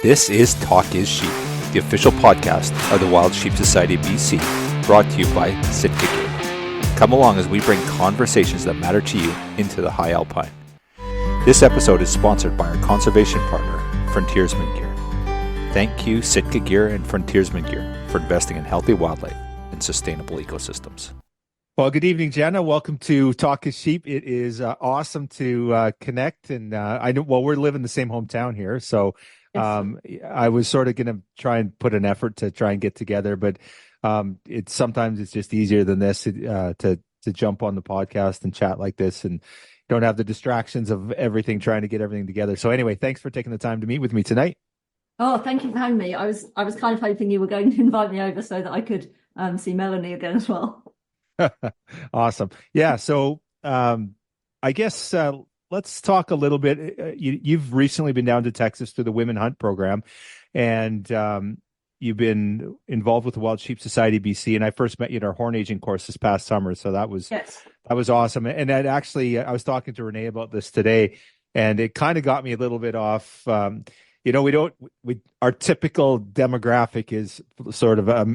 This is Talk is Sheep, the official podcast of the Wild Sheep Society BC, brought to you by Sitka Gear. Come along as we bring conversations that matter to you into the high alpine. This episode is sponsored by our conservation partner, Frontiersman Gear. Thank you, Sitka Gear and Frontiersman Gear, for investing in healthy wildlife and sustainable ecosystems. Well, good evening, Janna. Welcome to Talk is Sheep. It is awesome to connect, and I know. Well, we're living in the same hometown here, so I was sort of going to try and put an effort to try and get together, but sometimes it's just easier than this to jump on the podcast and chat like this, and don't have the distractions of everything, trying to get everything together. So anyway, thanks for taking the time to meet with me tonight. Oh, thank you for having me. I was kind of hoping you were going to invite me over so that I could see Melanie again as well. Awesome. Yeah. So I guess let's talk a little bit. You've recently been down to Texas to the Women Hunt program, and you've been involved with the Wild Sheep Society BC. And I first met you at our horn aging course this past summer. So that was awesome. And that actually, I was talking to Renée about this today, and it kind of got me a little bit off. Our typical demographic is sort of a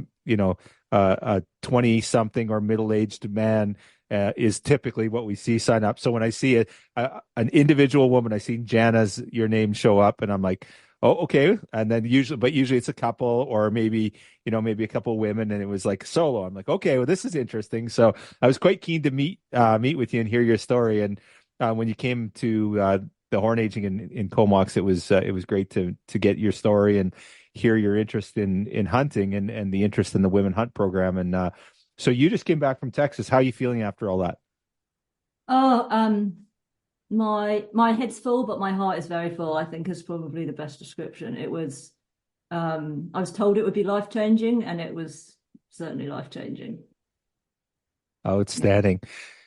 20-something or middle-aged man is typically what we see sign up. So when I see an individual woman, I see Janna's your name show up, and I'm like, oh, okay. And then usually it's a couple, or maybe a couple of women, and it was like solo. I'm like, okay, well, this is interesting. So I was quite keen to meet with you and hear your story. And when you came to the horn aging in Comox, it was great to get your story and hear your interest in hunting and the interest in the Women Hunt program. And so you just came back from Texas. How are you feeling after all that? Oh, my head's full, but my heart is very full, I think, is probably the best description. It was, I was told it would be life-changing, and it was certainly life-changing. Outstanding.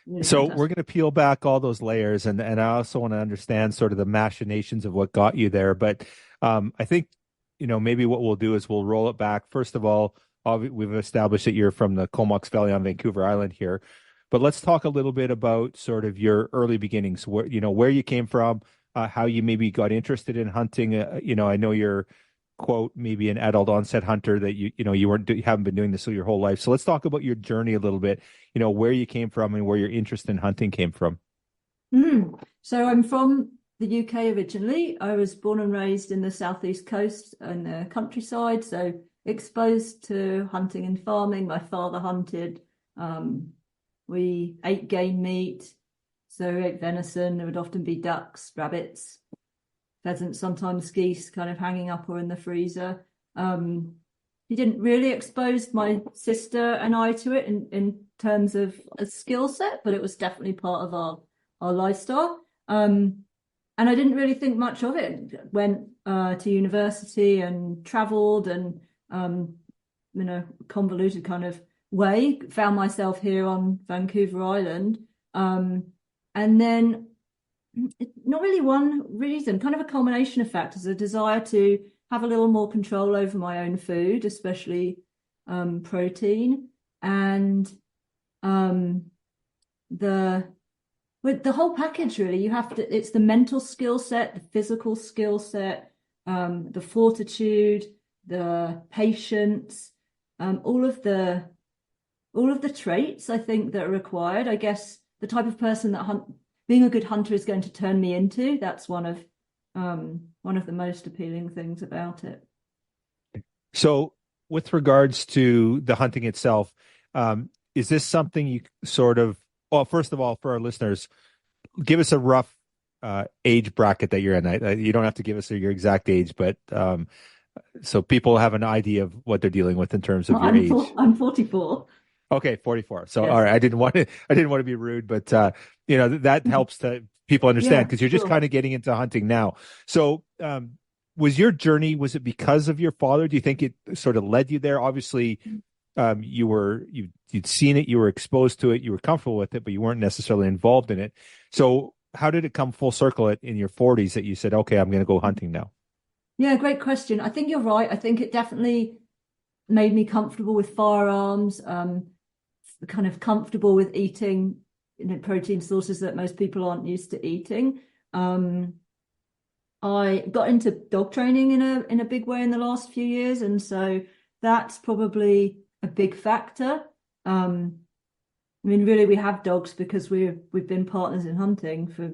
Really so fantastic. We're going to peel back all those layers, and I also want to understand sort of the machinations of what got you there. But I think, maybe what we'll do is we'll roll it back. First of all, we've established that you're from the Comox Valley on Vancouver Island here, but let's talk a little bit about sort of your early beginnings, where you came from, how you maybe got interested in hunting. I know you're, quote, maybe an adult onset hunter, that you haven't been doing this your whole life. So let's talk about your journey a little bit, where you came from and where your interest in hunting came from. So I'm from the UK originally. I was born and raised in the southeast coast and the countryside, so exposed to hunting and farming. My father hunted. We ate game meat, so we ate venison. There would often be ducks, rabbits, pheasants, sometimes geese, kind of hanging up or in the freezer. He didn't really expose my sister and I to it in terms of a skill set, but it was definitely part of our lifestyle. And I didn't really think much of it. Went to university and traveled and, convoluted kind of way. Found myself here on Vancouver Island. And then not really one reason, kind of a combination of factors, a desire to have a little more control over my own food, especially protein, and with the whole package, really. It's the mental skill set, the physical skill set, the fortitude, the patience, all of the traits, I think, that are required. I guess the type of person that being a good hunter is going to turn me into. That's one of the most appealing things about it. So with regards to the hunting itself, is this something you sort of, well, first of all, for our listeners, give us a rough age bracket that you're in. You don't have to give us your exact age, but so people have an idea of what they're dealing with in terms of your age. I'm 44. Okay, 44. So, yes. All right, I didn't want to be rude, but that helps to people understand, because you're just kind of getting into hunting now. So, was your journey, was it because of your father? Do you think it sort of led you there? Obviously, you'd seen it, you were exposed to it, you were comfortable with it, but you weren't necessarily involved in it. So how did it come full circle in your 40s that you said, okay, I'm going to go hunting now? Yeah, great question. I think you're right. I think it definitely made me comfortable with firearms, kind of comfortable with eating protein sources that most people aren't used to eating. I got into dog training in a big way in the last few years, and so that's probably a big factor. I mean, really, we have dogs because we've been partners in hunting for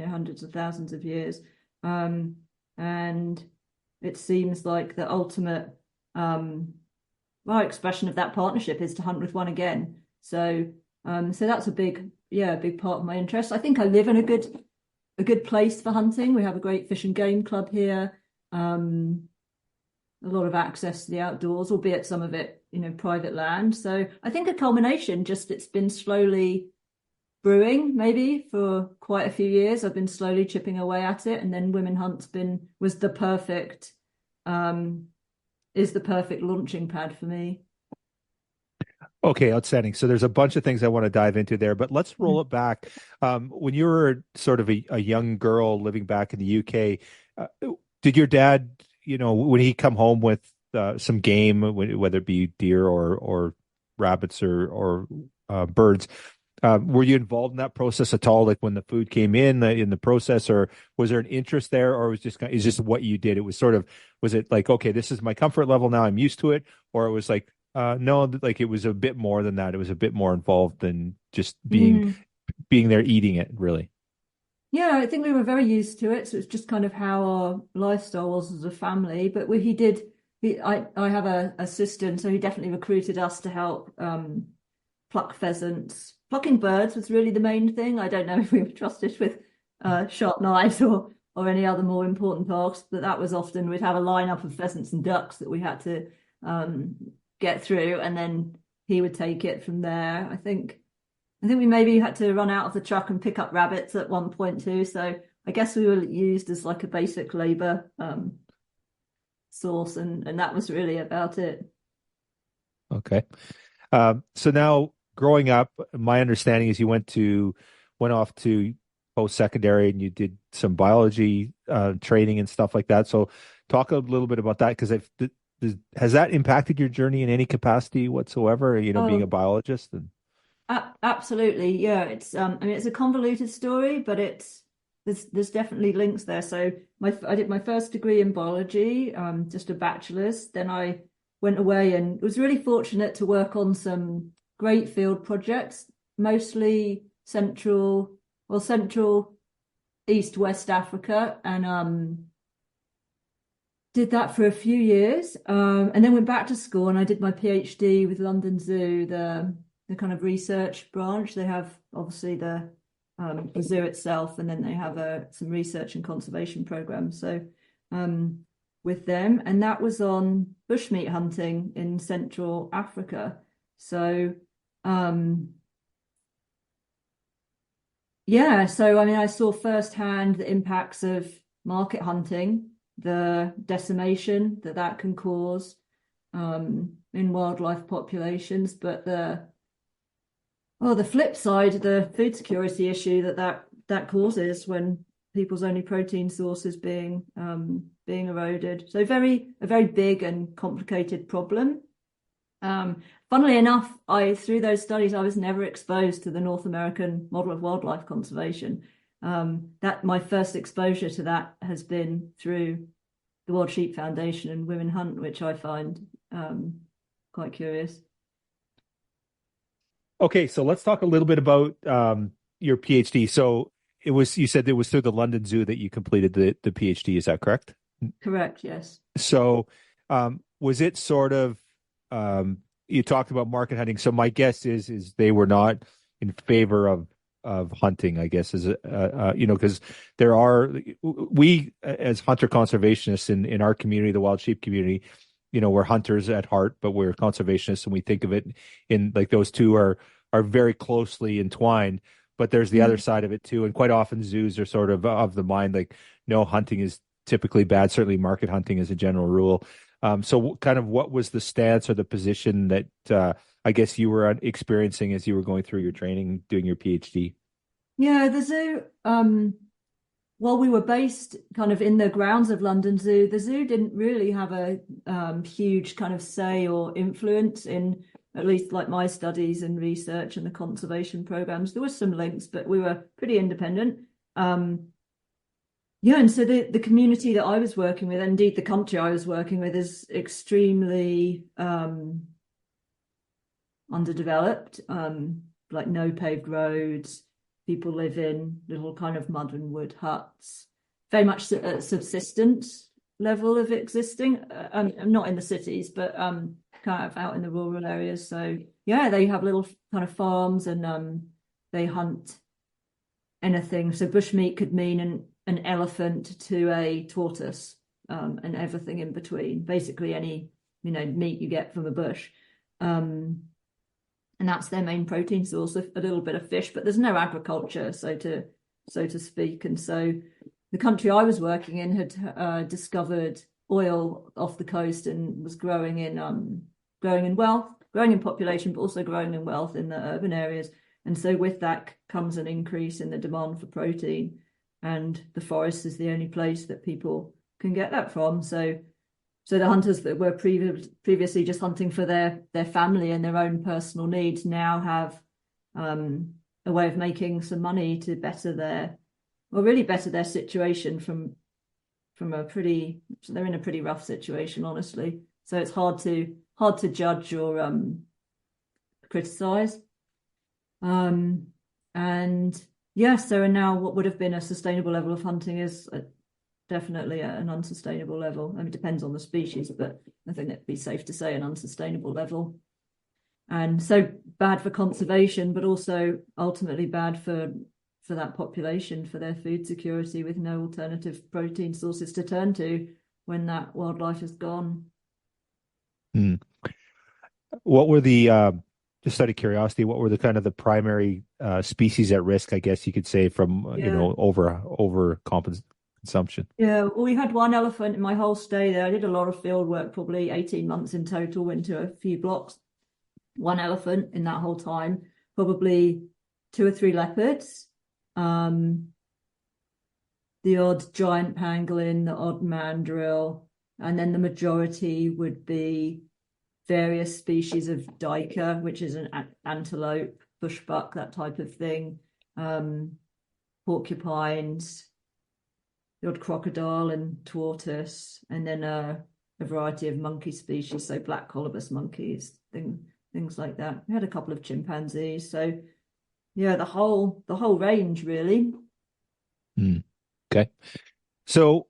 hundreds of thousands of years, and it seems like the ultimate expression of that partnership is to hunt with one again. So that's a big part of my interest. I think I live in a good place for hunting. We have a great fish and game club here. A lot of access to the outdoors, albeit some of it, private land. So I think a culmination, just it's been slowly brewing maybe for quite a few years. I've been slowly chipping away at it. And then Women Hunt's is the perfect launching pad for me. Okay, outstanding. So there's a bunch of things I want to dive into there, but let's roll it back. When you were sort of a young girl living back in the UK, did your dad, when he come home with some game, whether it be deer or rabbits or birds, were you involved in that process at all? Like when the food came in the process, or was there an interest there, or was just what you did? It was was it like, okay, this is my comfort level now, I'm used to it, or it was like, no, like it was a bit more than that. It was a bit more involved than just being there eating it, really. Yeah, I think we were very used to it. So it's just kind of how our lifestyle was as a family. But I have a assistant, so he definitely recruited us to help pluck pheasants. Plucking birds was really the main thing. I don't know if we were trusted with sharp knives or any other more important tasks, but that was often we'd have a lineup of pheasants and ducks that we had to get through, and then he would take it from there. I think we maybe had to run out of the truck and pick up rabbits at one point too. So I guess we were used as like a basic labor source, and that was really about it. Okay. So now growing up, my understanding is you went off to post-secondary and you did some biology training and stuff like that. So talk a little bit about that, because has that impacted your journey in any capacity whatsoever, being a biologist? Absolutely. Yeah. It's it's a convoluted story, but there's definitely links there. So I did my first degree in biology, just a bachelor's. Then I went away and was really fortunate to work on some great field projects, mostly central East West Africa, and did that for a few years, and then went back to school and I did my PhD with London Zoo, the kind of research branch. They have obviously the zoo itself, and then they have some research and conservation programs. So with them, and that was on bushmeat hunting in Central Africa. So I saw firsthand the impacts of market hunting, the decimation that can cause in wildlife populations, but the flip side, the food security issue that causes when people's only protein source is being eroded. So a very big and complicated problem. Funnily enough, through those studies, I was never exposed to the North American model of wildlife conservation. That my first exposure to that has been through the Wild Sheep Foundation and Women Hunt, which I find quite curious. Okay, so let's talk a little bit about your PhD. So you said it was through the London Zoo that you completed the PhD. Is that correct? Correct. Yes. So was it sort of you talked about market hunting. So my guess is they were not in favor of hunting, I guess, is because we as hunter conservationists in our community, the wild sheep community, we're hunters at heart, but we're conservationists, and we think of it in like those two are very closely entwined. But there's the other side of it too, and quite often zoos are sort of the mind like, no, hunting is typically bad. Certainly, market hunting is a general rule. So, kind of, what was the stance or the position that I guess you were experiencing as you were going through your training, doing your PhD? Yeah, the zoo. While we were based kind of in the grounds of London Zoo, the zoo didn't really have a huge kind of say or influence in at least like my studies and research and the conservation programs. There were some links, but we were pretty independent. Yeah, and so the community that I was working with, indeed the country I was working with, is extremely underdeveloped, like no paved roads. People live in little kind of mud and wood huts, very much at subsistence level of existing. Not in the cities, but kind of out in the rural areas. So yeah, they have little kind of farms, and they hunt anything. So bushmeat could mean an elephant to a tortoise, and everything in between. Basically, any meat you get from a bush. And that's their main protein source, a little bit of fish, but there's no agriculture, so to speak. And so the country I was working in had discovered oil off the coast and was growing in wealth, growing in population, but also growing in wealth in the urban areas. And so with that comes an increase in the demand for protein, and the forest is the only place that people can get that from. So the hunters that were previously just hunting for their family and their own personal needs now have a way of making some money to better their situation from they're in a pretty rough situation, honestly. So it's hard to judge or criticize. And yeah, so now what would have been a sustainable level of hunting is definitely at an unsustainable level. I mean, it depends on the species, but I think it'd be safe to say an unsustainable level. And so bad for conservation, but also ultimately bad for that population, for their food security, with no alternative protein sources to turn to when that wildlife is gone. What were the just out of curiosity, what were the kind of the primary species at risk, I guess you could say, from over consumption? Yeah, well, we had one elephant in my whole stay there. I did a lot of field work, probably 18 months in total, went to a few blocks. One elephant in that whole time, probably 2 or 3 leopards, the odd giant pangolin, the odd mandrill, and then the majority would be various species of duiker, which is an antelope, bushbuck, that type of thing, porcupines, the odd crocodile and tortoise, and then a variety of monkey species, so black colobus monkeys, things like that. We had a couple of chimpanzees, so yeah, the whole range, really. Okay, so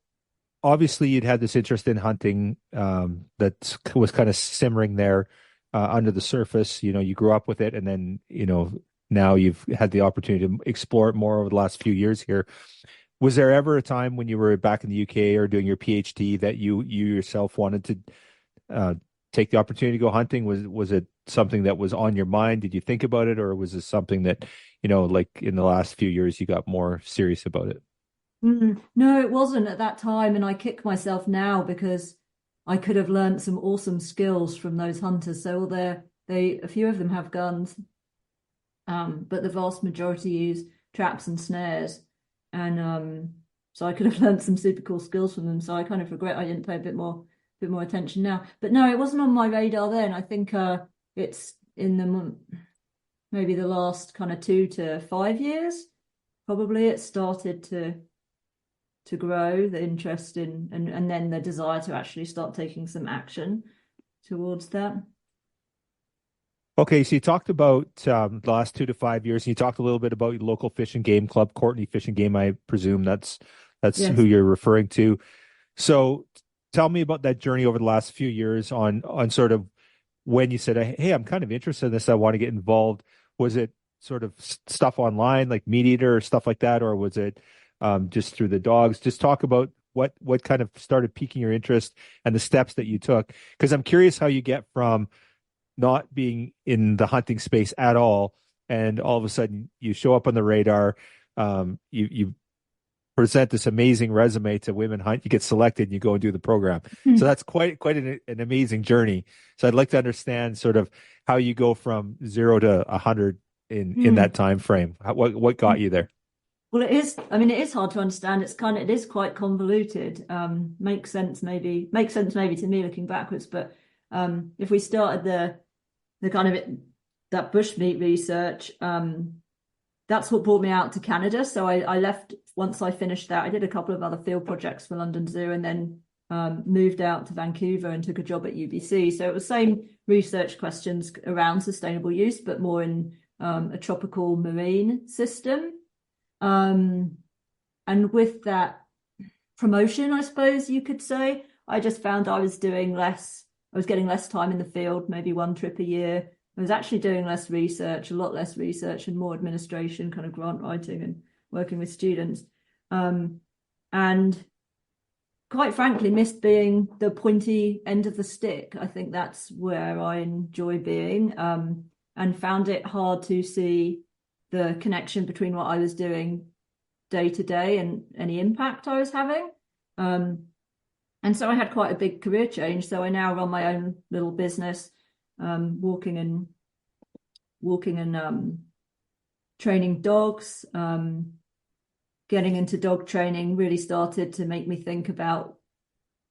obviously you'd had this interest in hunting that was kind of simmering there under the surface. You grew up with it, and then now you've had the opportunity to explore it more over the last few years here. Was there ever a time when you were back in the UK or doing your PhD that you yourself wanted to take the opportunity to go hunting? Was it something that was on your mind? Did you think about it, or was it something that, like in the last few years, you got more serious about it? No, it wasn't at that time, and I kick myself now because I could have learned some awesome skills from those hunters. So a few of them have guns, but the vast majority use traps and snares. And so I could have learned some super cool skills from them. So I kind of regret I didn't pay a bit more attention now. But no, it wasn't on my radar then. I think it's in maybe the last kind of 2 to 5 years, probably it started to grow, the interest in and then the desire to actually start taking some action towards that. Okay, so you talked about the last 2 to 5 years, and you talked a little bit about your local fish and game club, Courtney Fish and Game. I presume that's yes. Who you're referring to. So tell me about that journey over the last few years on sort of when you said, hey, I'm kind of interested in this, I want to get involved. Was it sort of stuff online like Meat Eater or stuff like that, or was it just through the dogs? Just talk about what kind of started piquing your interest and the steps that you took, because I'm curious how you get from not being in the hunting space at all, and all of a sudden you show up on the radar, you present this amazing resume to Women Hunt, you get selected, and you go and do the program. So that's quite an amazing journey. So I'd like to understand sort of how you go from 0 to 100 in that time frame. What got you there? Well, it is hard to understand. It is quite convoluted. Makes sense maybe to me looking backwards, but if we started the kind of that bushmeat research, that's what brought me out to Canada. So I left once I finished that. I did a couple of other field projects for London Zoo, and then moved out to Vancouver and took a job at UBC. So it was same research questions around sustainable use, but more in a tropical marine system. And with that promotion, I suppose you could say, I just found I was getting less time in the field, maybe one trip a year. I was actually doing less research, a lot less research, and more administration, kind of grant writing and working with students. And quite frankly, missed being the pointy end of the stick. I think that's where I enjoy being, and found it hard to see the connection between what I was doing day to day and any impact I was having. And so I had quite a big career change. So I now run my own little business, walking and training dogs. Getting into dog training really started to make me think about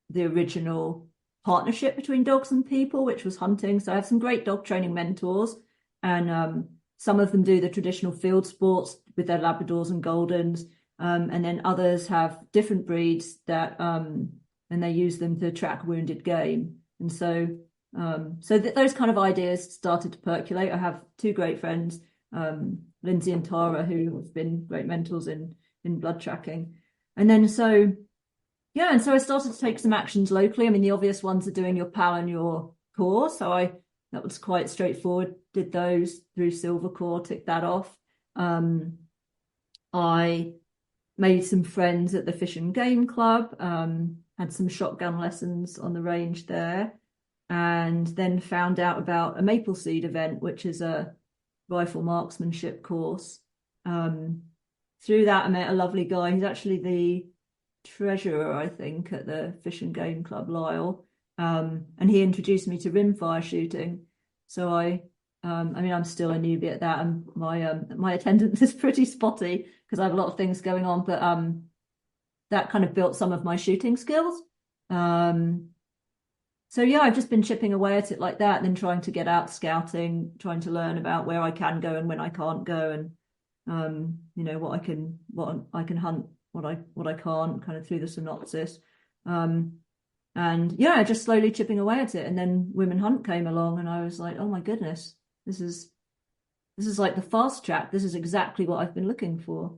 the original partnership between dogs and people, which was hunting. So I have some great dog training mentors, and some of them do the traditional field sports with their Labradors and Goldens, and then others have different breeds that and they use them to track wounded game. And so those kind of ideas started to percolate. I have two great friends, Lindsay and Tara, who have been great mentors in blood tracking. And then so I started to take some actions locally. I mean, the obvious ones are doing your PAL and your core. So that was quite straightforward. Did those through Silver Core, ticked that off. I made some friends at the Fish and Game Club, had some shotgun lessons on the range there, and then found out about a Maple Seed event, which is a rifle marksmanship course. Through that, I met a lovely guy. He's actually the treasurer, I think, at the Fish and Game Club, Lyle. And he introduced me to rimfire shooting. So I'm still a newbie at that, and my attendance is pretty spotty because I have a lot of things going on. But that kind of built some of my shooting skills. So yeah, I've just been chipping away at it like that, and then trying to get out scouting, trying to learn about where I can go and when I can't go, and what I can hunt, what I can't, kind of through the synopsis. And yeah, just slowly chipping away at it. And then Women Hunt came along, and I was like, oh my goodness, this is like the fast track. This is exactly what I've been looking for.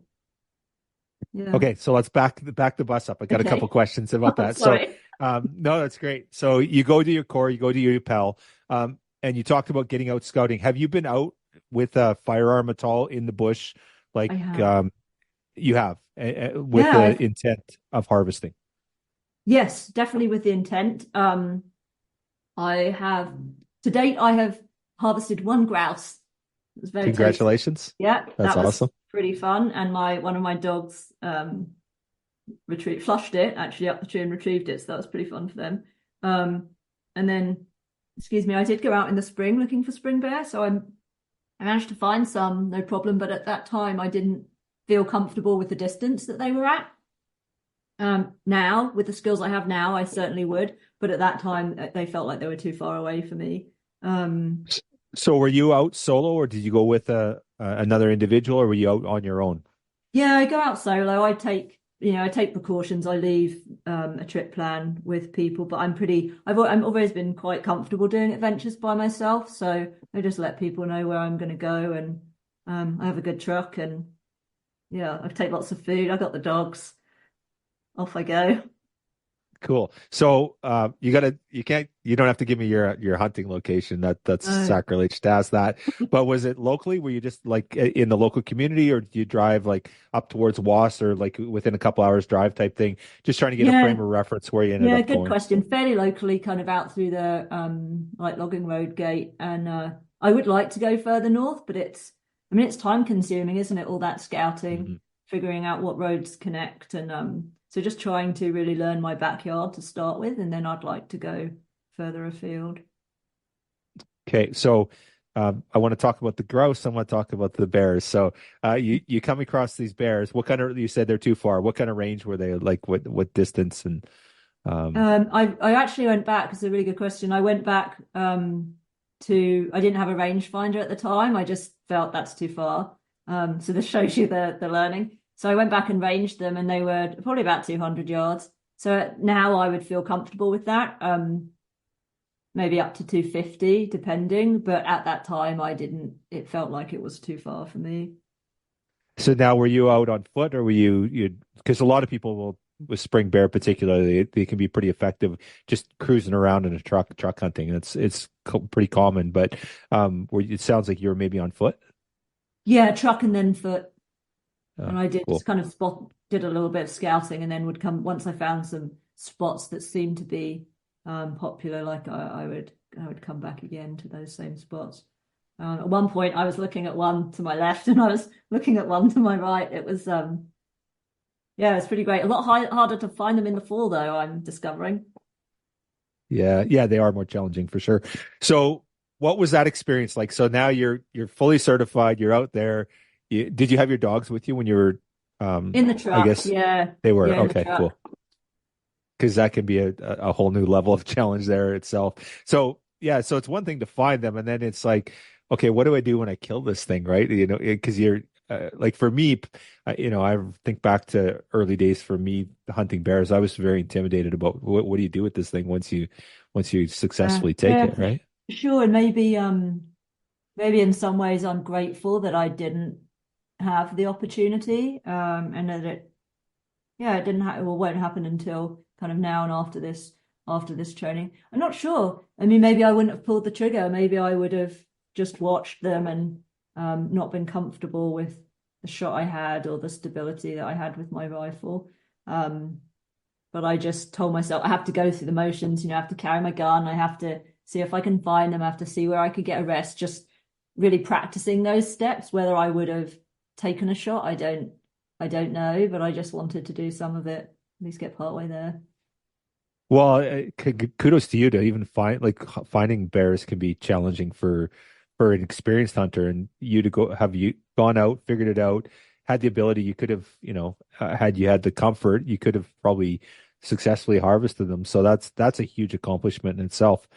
Yeah. Okay, so let's back the bus up. I got a couple questions about that. Sorry. So no, that's great. So you go to your core, you go to your PAL, and you talked about getting out scouting. Have you been out with a firearm at all in the bush? Like you have with the intent of harvesting? Yes, definitely with the intent. I have harvested one grouse. It was very Congratulations. tasty. Yeah, that's awesome. Pretty fun. And one of my dogs flushed it actually up the tree and retrieved it. So that was pretty fun for them. And then, I did go out in the spring looking for spring bear. So I managed to find some, no problem. But at that time, I didn't feel comfortable with the distance that they were at. Now, with the skills I have now, I certainly would. But at that time, they felt like they were too far away for me. So were you out solo, or did you go with another individual, or were you out on your own? Yeah, I go out solo. I take precautions. I leave a trip plan with people, but I've always been quite comfortable doing adventures by myself. So I just let people know where I'm going to go, and I have a good truck, and yeah, I take lots of food. I got the dogs. Off I go. Cool. So you don't have to give me your hunting location. That's sacrilege to ask that. But was it locally? Were you just like in the local community, or do you drive like up towards Was, or like within a couple hours drive type thing? Just trying to get a frame of reference where you ended up going. Yeah, good question. Fairly locally, kind of out through the like Logging Road gate, and I would like to go further north, but it's time consuming, isn't it? All that scouting, figuring out what roads connect, and so just trying to really learn my backyard to start with, and then I'd like to go further afield. Okay, so I want to talk about the grouse. I want to talk about the bears. So you come across these bears. What kind of? You said they're too far. What kind of range were they? Like what distance? And I actually went back. It's a really good question. I went back I didn't have a rangefinder at the time. I just felt that's too far. So this shows you the learning. So I went back and ranged them, and they were probably about 200 yards. So now I would feel comfortable with that. Maybe up to 250, depending. But at that time, I didn't. It felt like it was too far for me. So now, were you out on foot, or were you? Because a lot of people will, with spring bear particularly, they can be pretty effective just cruising around in a truck hunting. It's pretty common. But it sounds like you were maybe on foot. Yeah, truck and then foot. Oh, And I did cool. kind of did a little bit of scouting, and then would come once I found some spots that seemed to be popular. Like I would come back again to those same spots. At one point, I was looking at one to my left, and I was looking at one to my right. It was yeah, it was pretty great. A lot harder to find them in the fall, though, I'm discovering. Yeah, they are more challenging for sure. So, what was that experience like? So now you're fully certified. You're out there. Did you have your dogs with you when you were? In the truck, I guess yeah, they were. yeah, in the Okay, truck. cool. Because that can be a whole new level of challenge there itself. So yeah, so it's one thing to find them, and then it's like, okay, what do I do when I kill this thing, right? Because you're like for me, I think back to early days for me hunting bears. I was very intimidated about what do you do with this thing once you successfully take Yeah, it, right? sure. And maybe in some ways I'm grateful that I didn't have the opportunity, and that it didn't happen or won't happen until kind of now and after this training. I'm not sure. I mean, maybe I wouldn't have pulled the trigger. Maybe I would have just watched them and not been comfortable with the shot I had or the stability that I had with my rifle. But I just told myself I have to go through the motions. I have to carry my gun. I have to see if I can find them. I have to see where I could get a rest. Just really practicing those steps. Whether I would have taken a shot, I don't know. But I just wanted to do some of it, at least get partway there. Well, kudos to you to even finding bears can be challenging for an experienced hunter, and you gone out, figured it out, had the ability. You could have, had you had the comfort, you could have probably successfully harvested them. So that's a huge accomplishment in itself.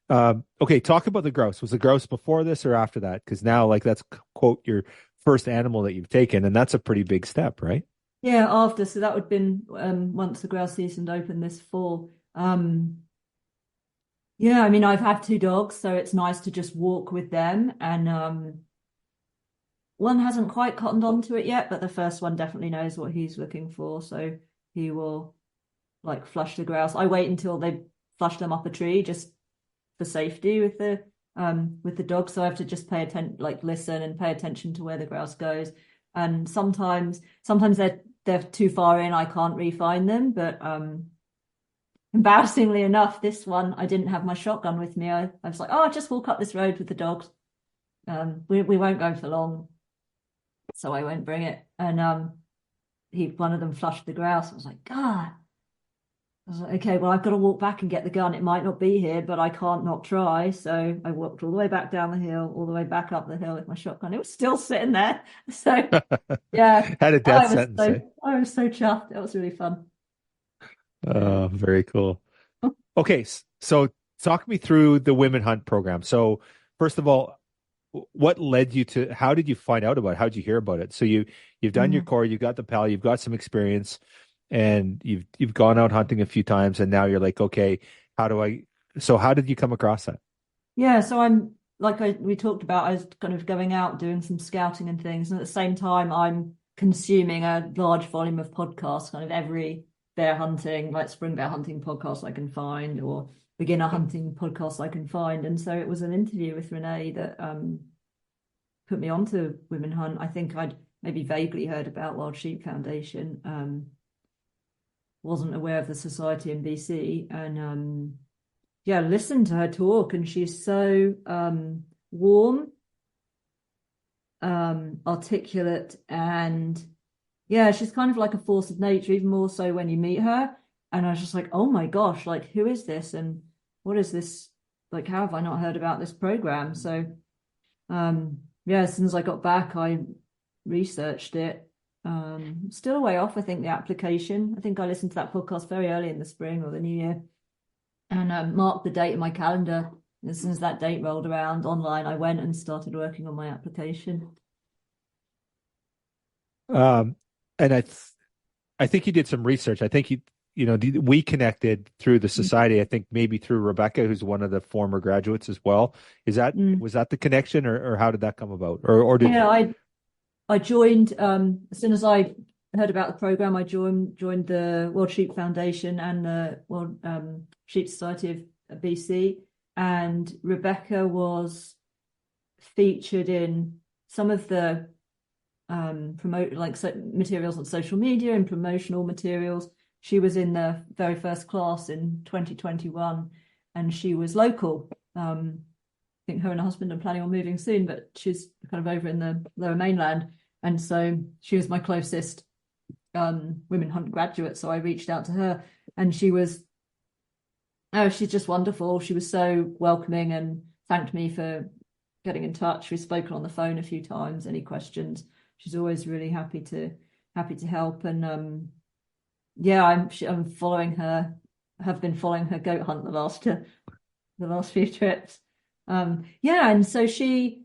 Okay, talk about the grouse. Was the grouse before this or after that? Because now, like, that's quote your first animal that you've taken, and that's a pretty big step, right? Yeah, after. So that would have been once the grouse season opened this fall. Yeah, I mean, I've had two dogs, so it's nice to just walk with them. And one hasn't quite cottoned onto it yet, but the first one definitely knows what he's looking for. So he will like flush the grouse. I wait until they flush them up a tree just for safety with the dog. So I have to just pay attention, like listen and pay attention to where the grouse goes. And sometimes they're too far in, I can't re-find them. But embarrassingly enough, this one I didn't have my shotgun with me. I was like, oh, I'll just walk up this road with the dogs. We won't go for long, so I won't bring it. And one of them flushed the grouse. I was like, God. I was like, okay, well, I've got to walk back and get the gun. It might not be here, but I can't not try. So I walked all the way back down the hill, all the way back up the hill with my shotgun. It was still sitting there. So yeah, Had a death sentence. I was so chuffed. It was really fun. Oh, very cool. Okay, so talk me through the Women Hunt program. So first of all, what led you to? How did you find out about it? How did you hear about it? So you've done your core, you got the PAL, you've got some experience, and you've gone out hunting a few times, and now you're like, okay, how did you come across that? Yeah, so I'm like we talked about, I was kind of going out doing some scouting and things, and at the same time I'm consuming a large volume of podcasts, kind of every bear hunting, like spring bear hunting podcast I can find, or beginner hunting podcasts I can find. And so it was an interview with Renée that put me onto Women Hunt. I think I'd maybe vaguely heard about Wild Sheep Foundation, wasn't aware of the society in BC, and listened to her talk, and she's so warm, articulate, and she's kind of like a force of nature, even more so when you meet her. And I was just like, oh my gosh, like, who is this? And what is this? Like, how have I not heard about this program? So, as soon as I got back, I researched it. Still a way off, I think, the application. I think I listened to that podcast very early in the spring or the new year, and marked the date in my calendar. And as soon as that date rolled around online, I went and started working on my application. And I think you did some research. I think we connected through the society. I think maybe through Rebecca, who's one of the former graduates as well. Was that the connection, or how did that come about? Or did I joined as soon as I heard about the program. I joined the World Sheep Foundation and the World Sheep Society of BC, and Rebecca was featured in some of the materials on social media and promotional materials. She was in the very first class in 2021, and she was local. I think her and her husband are planning on moving soon, but she's kind of over in the Lower Mainland, and so she was my closest women hunt graduate. So I reached out to her, and she's just wonderful. She was so welcoming and thanked me for getting in touch. We've spoken on the phone a few times. Any questions? She's always really happy to help. And I'm following her. Have been following her goat hunt the last few trips. And so she's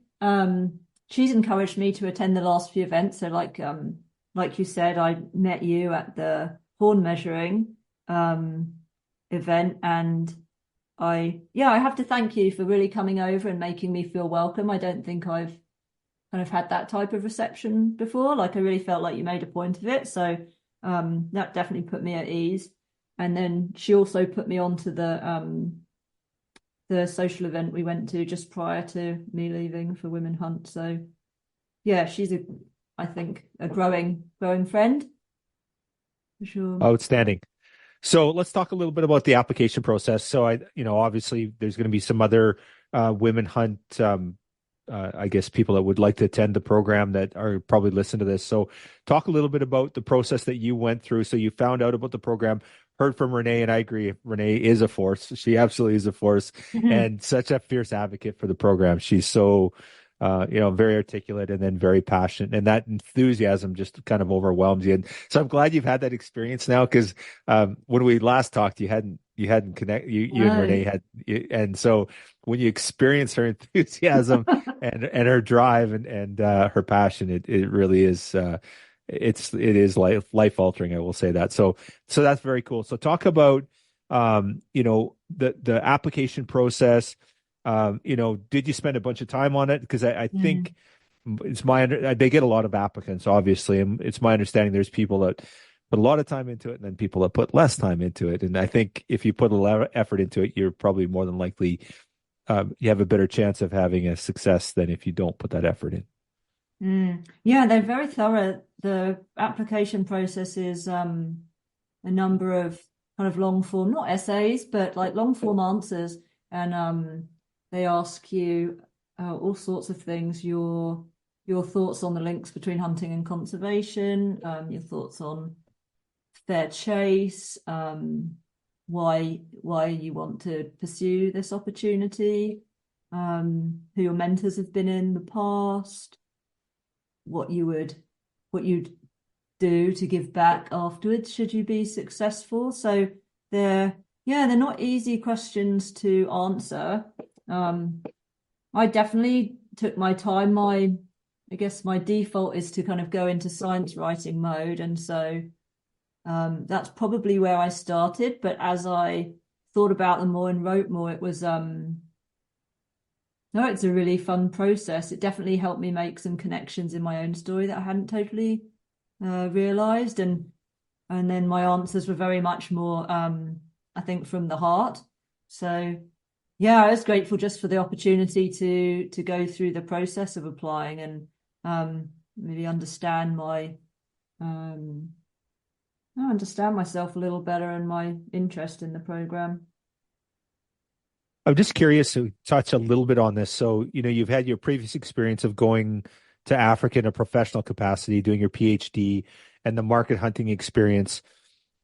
encouraged me to attend the last few events. So like you said, I met you at the horn measuring event, and I have to thank you for really coming over and making me feel welcome. I don't think I've kind of had that type of reception before. Like, I really felt like you made a point of it. So that definitely put me at ease. And then she also put me onto the social event we went to just prior to me leaving for Women Hunt. So yeah, she's I think a growing friend for sure. Outstanding. So let's talk a little bit about the application process. So obviously there's going to be some other Women Hunt, I guess, people that would like to attend the program that are probably listening to this. So talk a little bit about the process that you went through. So you found out about the program, heard from Renee, and I agree, Renee is a force. She absolutely is a force, and such a fierce advocate for the program. She's so very articulate and then very passionate, and that enthusiasm just kind of overwhelms you. And so I'm glad you've had that experience now, because when we last talked, you hadn't connected. You and Renee had, and so when you experience her enthusiasm and her drive and her passion, it really is it is life altering. I will say that. So that's very cool. So talk about the application process. Did you spend a bunch of time on it? Because I think it's they get a lot of applicants, obviously, and it's my understanding there's people that put a lot of time into it, and then people that put less time into it. And I think if you put a lot of effort into it, you're probably more than likely you have a better chance of having a success than if you don't put that effort in. Yeah, they're very thorough. The application process is a number of kind of long form, not essays, but like long form answers, and they ask you all sorts of things, your thoughts on the links between hunting and conservation, your thoughts on fair chase, why you want to pursue this opportunity, who your mentors have been in the past, what you'd do to give back afterwards should you be successful. So they're not easy questions to answer. I definitely took my time. I guess my default is to kind of go into science writing mode, and so that's probably where I started. But as I thought about them more and wrote more, it was it's a really fun process. It definitely helped me make some connections in my own story that I hadn't totally realized, and then my answers were very much more I think from the heart. So yeah, I was grateful just for the opportunity to go through the process of applying and really understand myself a little better and my interest in the program. I'm just curious to touch a little bit on this. So, you've had your previous experience of going to Africa in a professional capacity, doing your PhD, and the market hunting experience.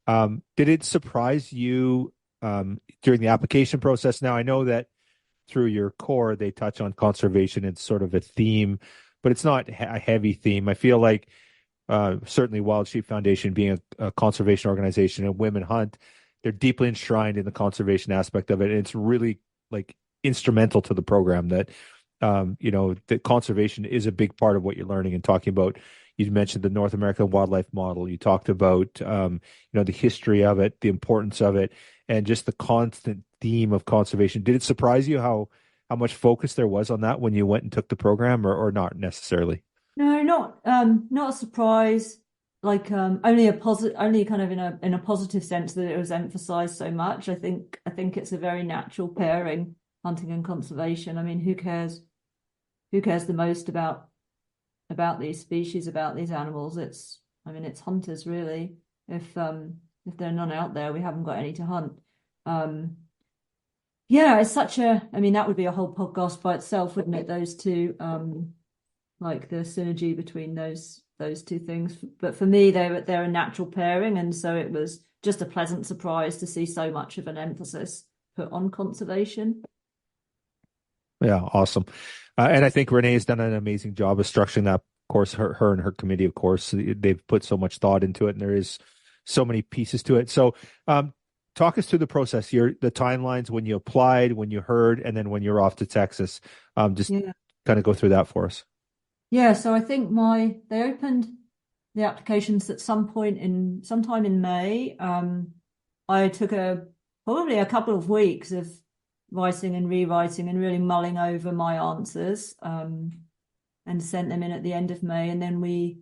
Did it surprise you during the application process? Now, I know that through your core, they touch on conservation. It's sort of a theme, but it's not a heavy theme. I feel like certainly Wild Sheep Foundation being a conservation organization and Women Hunt, they're deeply enshrined in the conservation aspect of it. And it's really like instrumental to the program that, that conservation is a big part of what you're learning and talking about, you mentioned the North American wildlife model. You talked about, the history of it, the importance of it, and just the constant theme of conservation. Did it surprise you how much focus there was on that when you went and took the program, or not necessarily? No, not a surprise. Like only kind of in a positive sense that it was emphasized so much. I think it's a very natural pairing, hunting and conservation. I mean, who cares the most about these species, about these animals? It's hunters really. If there are none out there, we haven't got any to hunt. Yeah, it's that would be a whole podcast by itself, wouldn't it? Those two, like the synergy between those two things. But for me, they're a natural pairing, and so it was just a pleasant surprise to see so much of an emphasis put on conservation. Yeah, awesome. And I think Renee has done an amazing job of structuring that. Of course, her and her committee, of course, they've put so much thought into it, and there is so many pieces to it. So, talk us through the process, the timelines when you applied, when you heard, and then when you're off to Texas. Just kind of go through that for us. Yeah, so I think they opened the applications at sometime in May. I took probably a couple of weeks of writing and rewriting and really mulling over my answers, and sent them in at the end of May. And then we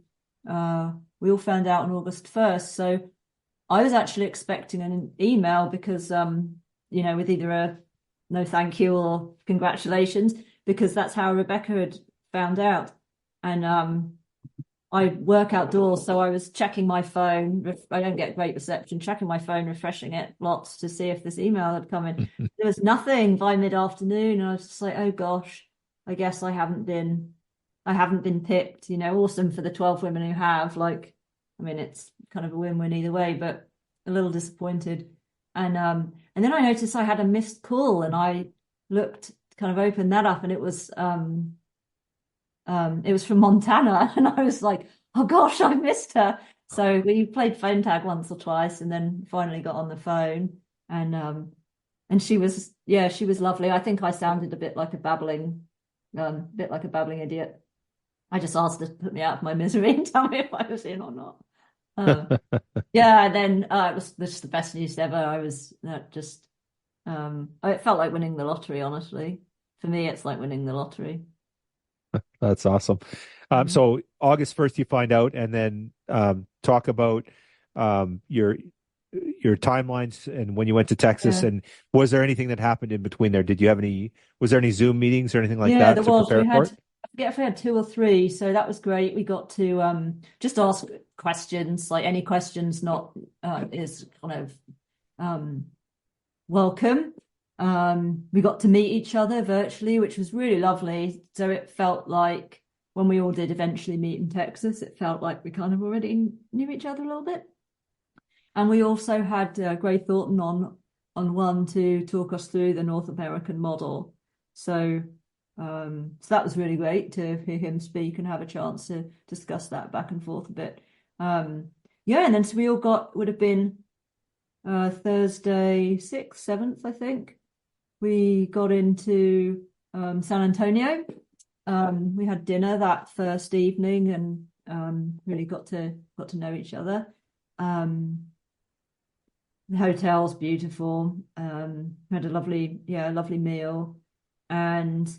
all found out on August 1st. So I was actually expecting an email because, with either a no thank you or congratulations, because that's how Rebecca had found out. And I work outdoors, so I was checking my phone. I don't get great reception, checking my phone, refreshing it lots to see if this email had come in. There was nothing by mid-afternoon, and I was just like, oh gosh, I guess I haven't been picked. Awesome for the 12 women who have. It's kind of a win-win either way, but a little disappointed. And then I noticed I had a missed call, and I opened that up, and it was from Montana, and I was like, oh gosh, I missed her. So we played phone tag once or twice, and then finally got on the phone, and she was lovely. I think I sounded a bit like a babbling idiot. I just asked her to put me out of my misery and tell me if I was in or not. And then it was just the best news ever. I was it felt like winning the lottery, honestly. For me, it's like winning the lottery. That's awesome. So August 1st, you find out, and then talk about your timelines and when you went to Texas. And was there anything that happened in between there? Was there any Zoom meetings or anything like that there to was. prepare for it? I forget if we had 2 or 3, so that was great. We got to just ask questions, like any questions not is kind of welcome. We got to meet each other virtually, which was really lovely. So it felt like when we all did eventually meet in Texas, it felt like we kind of already knew each other a little bit. And we also had Gray Thornton on one to talk us through the North American model. So that was really great to hear him speak and have a chance to discuss that back and forth a bit. And then so we all would have been Thursday 6th, 7th, I think. We got into San Antonio. We had dinner that first evening and really got to know each other. The hotel's beautiful. Had a lovely meal, and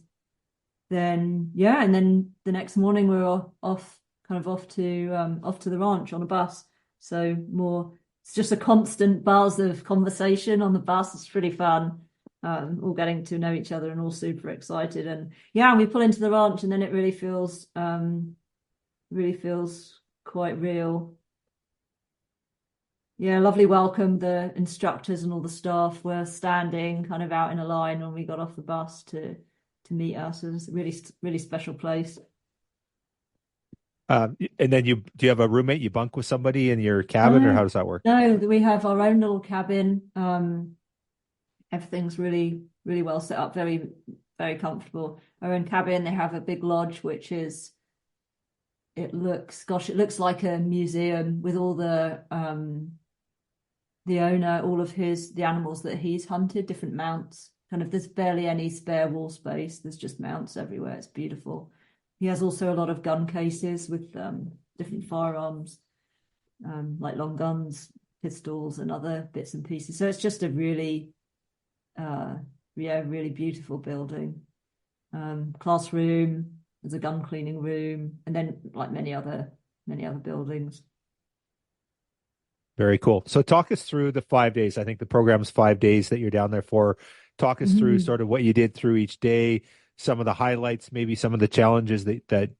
then the next morning we were off to the ranch on a bus. So it's just a constant buzz of conversation on the bus. It's pretty fun. All getting to know each other and all super excited. And we pull into the ranch, and then it really feels quite real. Lovely welcome. The instructors and all the staff were standing kind of out in a line when we got off the bus to meet us. It was a really, really special place. And then do you have a roommate? You bunk with somebody in your cabin, or how does that work? No, we have our own little cabin. Everything's really, really well set up, very, very comfortable. Our own cabin. They have a big lodge, it looks like a museum with all the owner, all of the animals that he's hunted, different mounts. There's barely any spare wall space. There's just mounts everywhere. It's beautiful. He has also a lot of gun cases with different firearms, like long guns, pistols, and other bits and pieces. So it's just a really, really beautiful building. Classroom, there's a gun cleaning room, and then like many other buildings. Very cool. So talk us through the 5 days. I think the program's 5 days that you're down there for. Talk us through sort of what you did through each day, some of the highlights, maybe some of the challenges that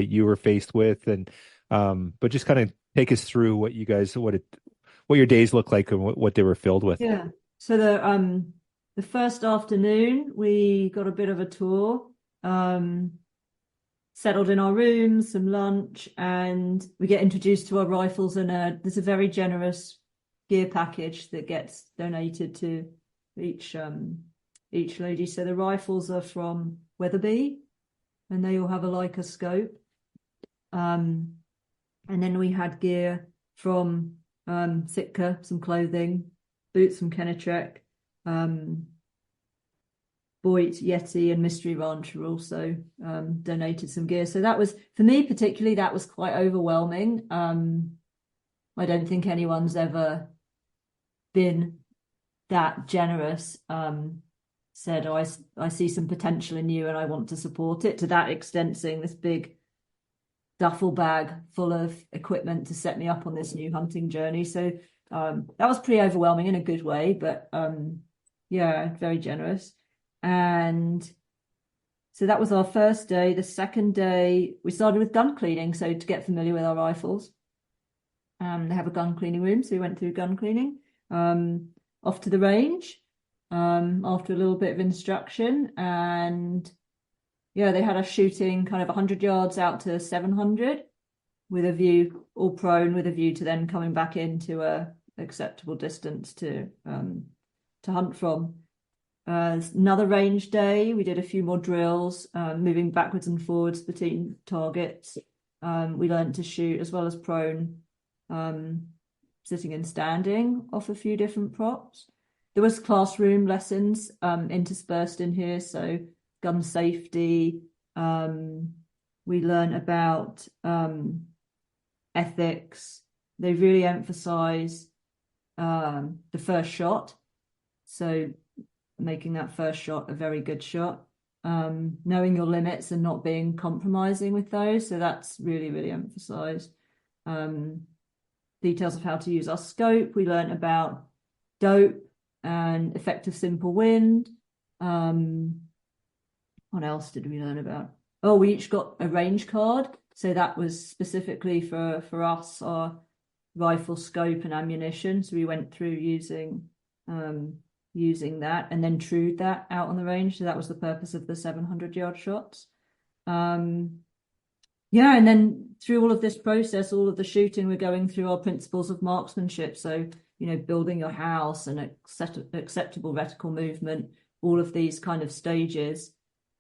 you were faced with, and but just kind of take us through what your days look like and what they were filled with. Yeah. So the first afternoon we got a bit of a tour, settled in our rooms, some lunch, and we get introduced to our rifles, and there's a very generous gear package that gets donated to each lady. So the rifles are from Weatherby, and they all have a Leica scope. And then we had gear from Sitka, some clothing, boots from Kennetrek, Boyd, Yeti, and Mystery Ranch were also donated some gear. So that was, for me particularly, that was quite overwhelming. I don't think anyone's ever been that generous. Said, oh, I see some potential in you and I want to support it, to that extent, seeing this big duffel bag full of equipment to set me up on this new hunting journey. So that was pretty overwhelming in a good way, but yeah, very generous. And so that was our first day. The second day, we started with gun cleaning, so to get familiar with our rifles. They have a gun cleaning room, so we went through gun cleaning. Off to the range after a little bit of instruction, and yeah, they had us shooting kind of 100 yards out to 700 with a view, all prone, with a view to then coming back into a acceptable distance to hunt from. Another range day, we did a few more drills, moving backwards and forwards between targets. We learned to shoot as well as prone, sitting and standing off a few different props. There was classroom lessons interspersed in here, so gun safety. We learned about ethics. They really emphasize the first shot, so making that first shot a very good shot, knowing your limits and not being compromising with those. So that's really emphasized. Details of how to use our scope. We learned about dope and effective simple wind. What else did we learn about? Oh, we each got a range card. So that was specifically for us, our rifle scope and ammunition. So we went through using that and then trued that out on the range. So that was the purpose of the 700-yard shots. Yeah, and then through all of this process, all of the shooting, we're going through our principles of marksmanship. So, building your house and acceptable reticle movement, all of these kind of stages.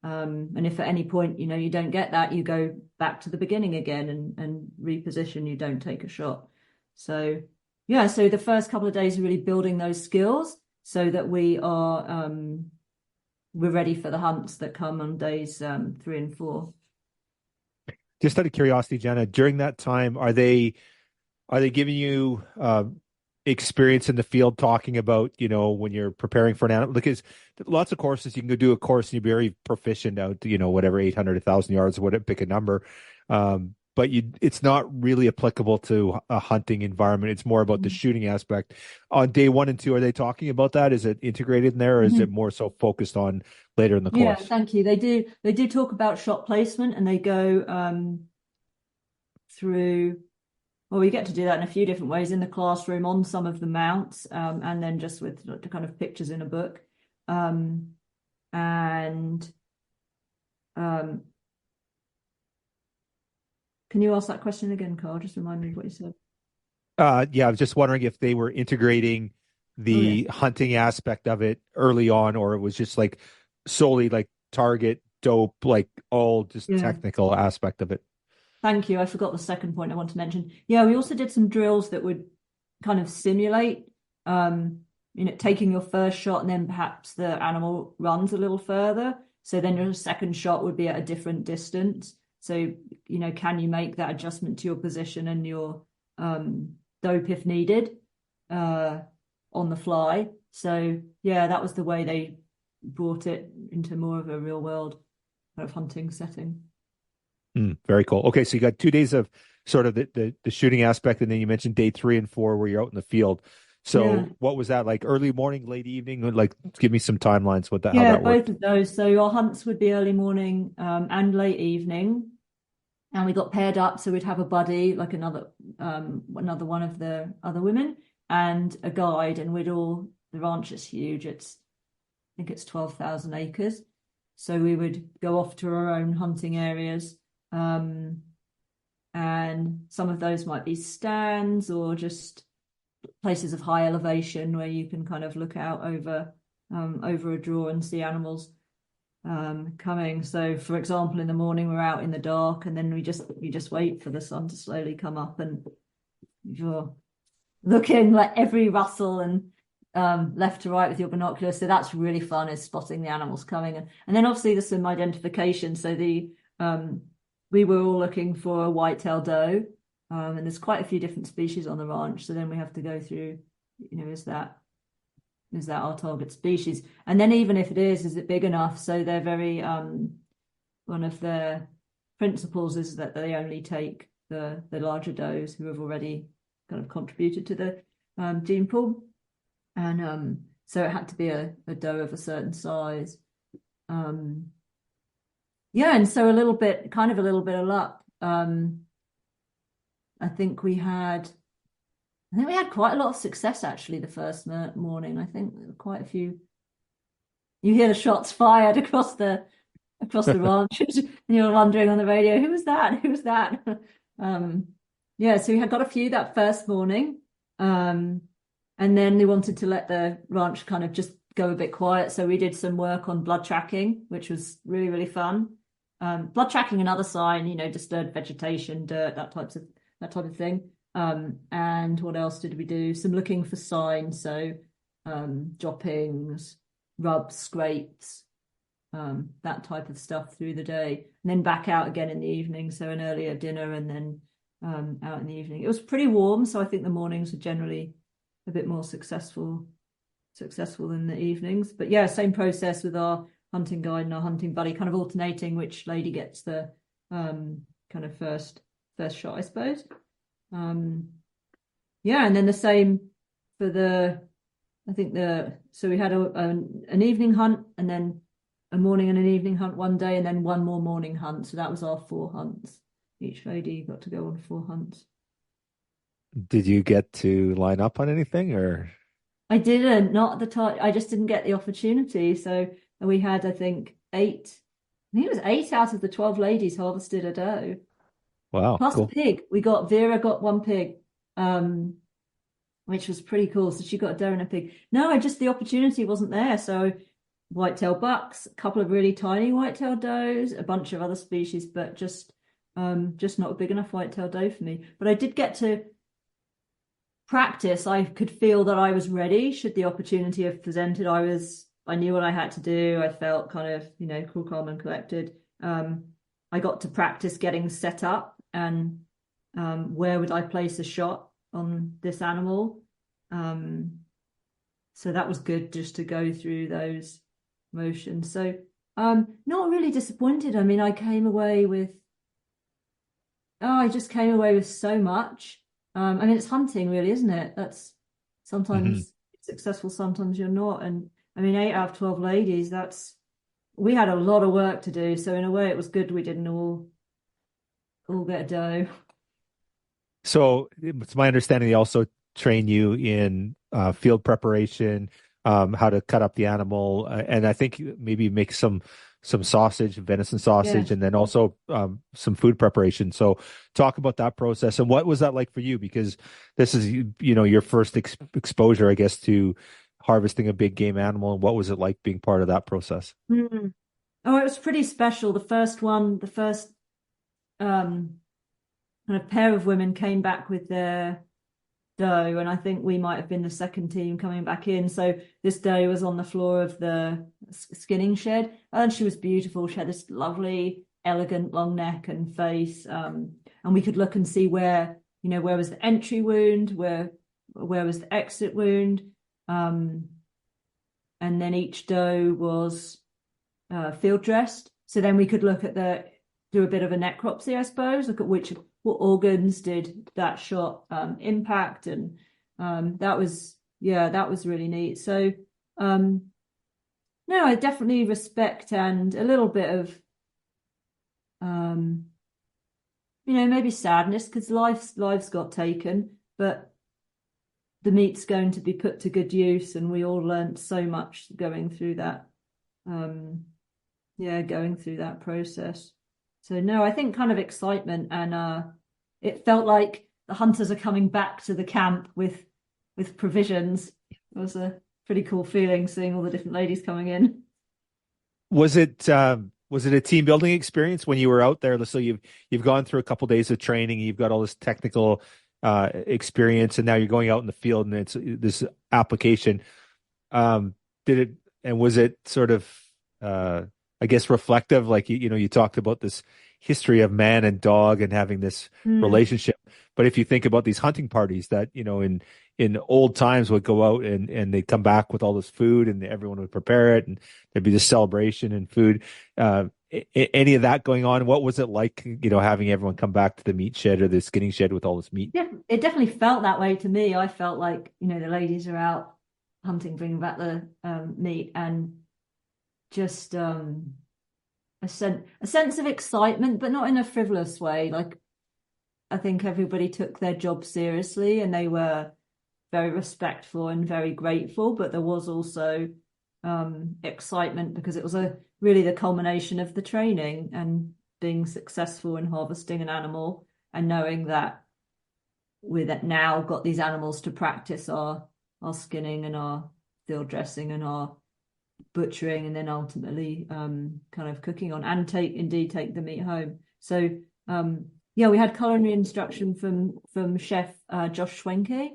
And if at any point, you don't get that, you go back to the beginning again and reposition, you don't take a shot. So, yeah, so the first couple of days are really building those skills so that we're ready for the hunts that come on days 3 and 4. Just out of curiosity, Janna, during that time, are they giving you experience in the field, talking about, when you're preparing for an animal? Because lots of courses, you can go do a course and you're very proficient out, whatever, 800, 1,000 yards, whatever, pick a number. But it's not really applicable to a hunting environment. It's more about the shooting aspect. On day 1 and 2, are they talking about that? Is it integrated in there, or is it more so focused on later in the course? Yeah, thank you. They do talk about shot placement, and they go through. Well, we get to do that in a few different ways in the classroom, on some of the mounts, and then just with the kind of pictures in a book. Can you ask that question again, Carl? Just remind me of what you said. Yeah, I was just wondering if they were integrating the hunting aspect of it early on, or it was just like solely like target, dope, like all just technical aspect of it. Thank you. I forgot the second point I want to mention. Yeah, we also did some drills that would kind of simulate, taking your first shot and then perhaps the animal runs a little further. So then your second shot would be at a different distance. So, you know, can you make that adjustment to your position and your dope if needed on the fly? So yeah, that was the way they brought it into more of a real world kind of hunting setting. Very cool. Okay, so you got 2 days of sort of the shooting aspect, and then you mentioned day 3 and 4 where you're out in the field. So what was that like? Early morning, late evening? Like, give me some timelines. How that worked? Both of those. So our hunts would be early morning and late evening, and we got paired up. So we'd have a buddy, like another one of the other women, and a guide, and the ranch is huge. I think it's 12,000 acres. So we would go off to our own hunting areas. And some of those might be stands or just places of high elevation where you can kind of look out over a draw and see animals coming. So for example, in the morning we're out in the dark, and then you just wait for the sun to slowly come up, and you're looking like every rustle and left to right with your binoculars. So that's really fun, is spotting the animals coming. And then obviously there's some identification. So we were all looking for a white-tailed doe, and there's quite a few different species on the ranch. So then we have to go through, you know, is that our target species? And then even if it is it big enough? So they're very, one of their principles is that they only take the larger does who have already kind of contributed to the gene pool. And so it had to be a doe of a certain size. And so a little bit of luck. I think we had quite a lot of success actually the first morning. I think quite a few. You hear the shots fired across the ranch, and you're wondering on the radio, who was that? Who was that? So we had got a few that first morning, and then they wanted to let the ranch kind of just go a bit quiet. So we did some work on blood tracking, which was really, really fun. Blood tracking, another sign, you know, disturbed vegetation, dirt, that type of thing. And what else did we do? Some looking for signs, so droppings, rubs, scrapes, that type of stuff through the day, and then back out again in the evening. So an earlier dinner, and then out in the evening. It was pretty warm, so I think the mornings were generally a bit more successful than the evenings. But yeah, same process with our hunting guide and our hunting buddy, kind of alternating which lady gets the kind of first shot, I suppose. And then the same for so we had an evening hunt, and then a morning and an evening hunt one day, and then one more morning hunt. So that was our 4 hunts. Each lady got to go on 4 hunts. Did you get to line up on anything, or? I didn't, not at the time. I just didn't get the opportunity. So we had, I think it was 8 out of the 12 ladies harvested a doe. Wow. Plus cool. a pig. Vera got 1 pig, which was pretty cool. So she got a doe and a pig. No, the opportunity wasn't there. So white-tailed bucks, a couple of really tiny white-tailed does, a bunch of other species, but just not a big enough white-tailed doe for me. But I did get to practice. I could feel that I was ready should the opportunity have presented. I knew what I had to do. I felt kind of, you know, cool, calm and collected. I got to practice getting set up and where would I place a shot on this animal. So that was good just to go through those motions. So not really disappointed. I mean, I just came away with so much. I mean, it's hunting really, isn't it? That's sometimes successful, sometimes you're not. And I mean, 8 out of 12 ladies, we had a lot of work to do. So in a way it was good we didn't all get a doe. So it's my understanding they also train you in field preparation, how to cut up the animal, and I think maybe make some sausage, venison sausage, and then also some food preparation. So talk about that process, and what was that like for you? Because this is, you know, your first exposure, I guess, to harvesting a big game animal, and what was it like being part of that process? Oh, it was pretty special. The first kind of pair of women came back with their doe, and I think we might have been the second team coming back in. So this doe was on the floor of the skinning shed, and she was beautiful. She had this lovely elegant long neck and face. And we could look and see where was the entry wound, where was the exit wound. And then each doe was field dressed. So then we could look at do a bit of a necropsy, I suppose, look at what organs did that shot impact. And that was really neat. So no, I definitely respect and a little bit of maybe sadness because lives got taken, but the meat's going to be put to good use, and we all learned so much going through that process. So no, I think kind of excitement, and it felt like the hunters are coming back to the camp with provisions. It was a pretty cool feeling seeing all the different ladies coming in. Was it a team building experience when you were out there? So you've gone through a couple of days of training, you've got all this technical experience, and now you're going out in the field and it's this application. Was it sort of I guess reflective, like you talked about this history of man and dog and having this relationship, but if you think about these hunting parties that in old times would go out and they'd come back with all this food and everyone would prepare it and there'd be this celebration and food, any of that going on? What was it like, having everyone come back to the meat shed or the skinning shed with all this meat? Yeah, it definitely felt that way to me. I felt like, the ladies are out hunting, bringing back the meat, and just a sense of excitement, but not in a frivolous way. Like, I think everybody took their job seriously and they were very respectful and very grateful, but there was also excitement because it was really the culmination of the training and being successful in harvesting an animal and knowing that we've now got these animals to practice our skinning and our field dressing and our butchering, and then ultimately kind of cooking on, and take the meat home. So we had culinary instruction from chef Josh Schwenke.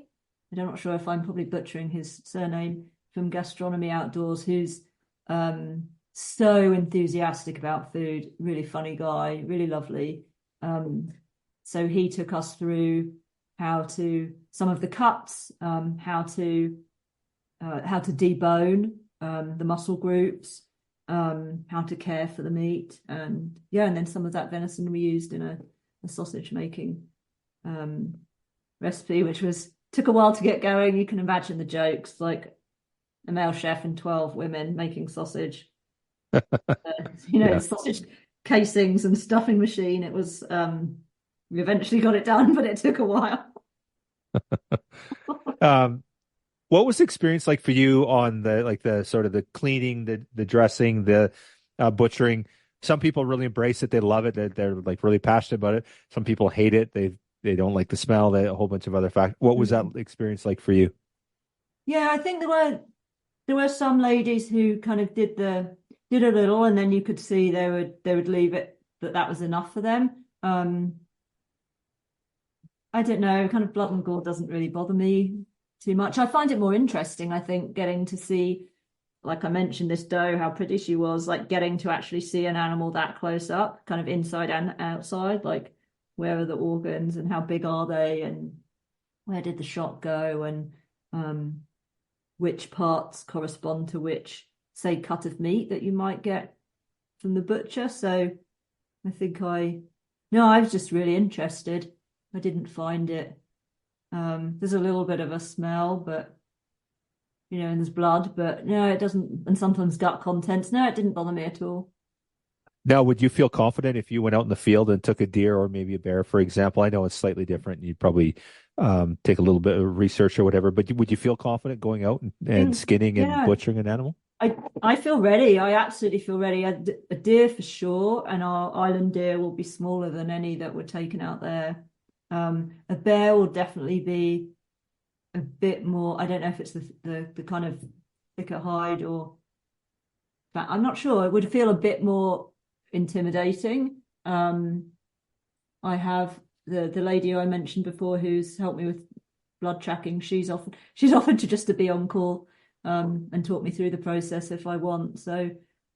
I'm not sure if I'm probably butchering his surname, from Gastronomy Outdoors, who's so enthusiastic about food, really funny guy, really lovely. So he took us through some of the cuts, how to debone the muscle groups, how to care for the meat, and then some of that venison we used in a sausage making recipe, which took a while to get going. You can imagine the jokes, like a male chef and 12 women making sausage, sausage casings and stuffing machine. It was we eventually got it done, but it took a while. What was the experience like for you on the sort of the cleaning, the dressing, the butchering? Some people really embrace it. They love it. They're like really passionate about it. Some people hate it. They don't like the smell. A whole bunch of other factors. What was that experience like for you? Yeah, I think there were some ladies who kind of did a little, and then you could see they would leave it, that was enough for them. I don't know, kind of blood and gore doesn't really bother me too much. I find it more interesting, I think, getting to see, like I mentioned, this doe, how pretty she was, like getting to actually see an animal that close up, kind of inside and outside, like where are the organs and how big are they and where did the shot go, and which parts correspond to which, say, cut of meat that you might get from the butcher. So I think I was just really interested. I didn't find it. There's a little bit of a smell, but and there's blood, but no, it doesn't. And sometimes gut contents. No, it didn't bother me at all. Now, would you feel confident if you went out in the field and took a deer or maybe a bear, for example? I know it's slightly different. You'd probably take a little bit of research or whatever, but would you feel confident going out and skinning and butchering an animal? I feel ready. I absolutely feel ready. A deer for sure, and our island deer will be smaller than any that were taken out there. A bear will definitely be a bit more. I don't know if it's the kind of thicker hide or. I'm not sure. It would feel a bit more intimidating. I have the lady who I mentioned before who's helped me with blood tracking. She's offered to just to be on call and talk me through the process if I want. So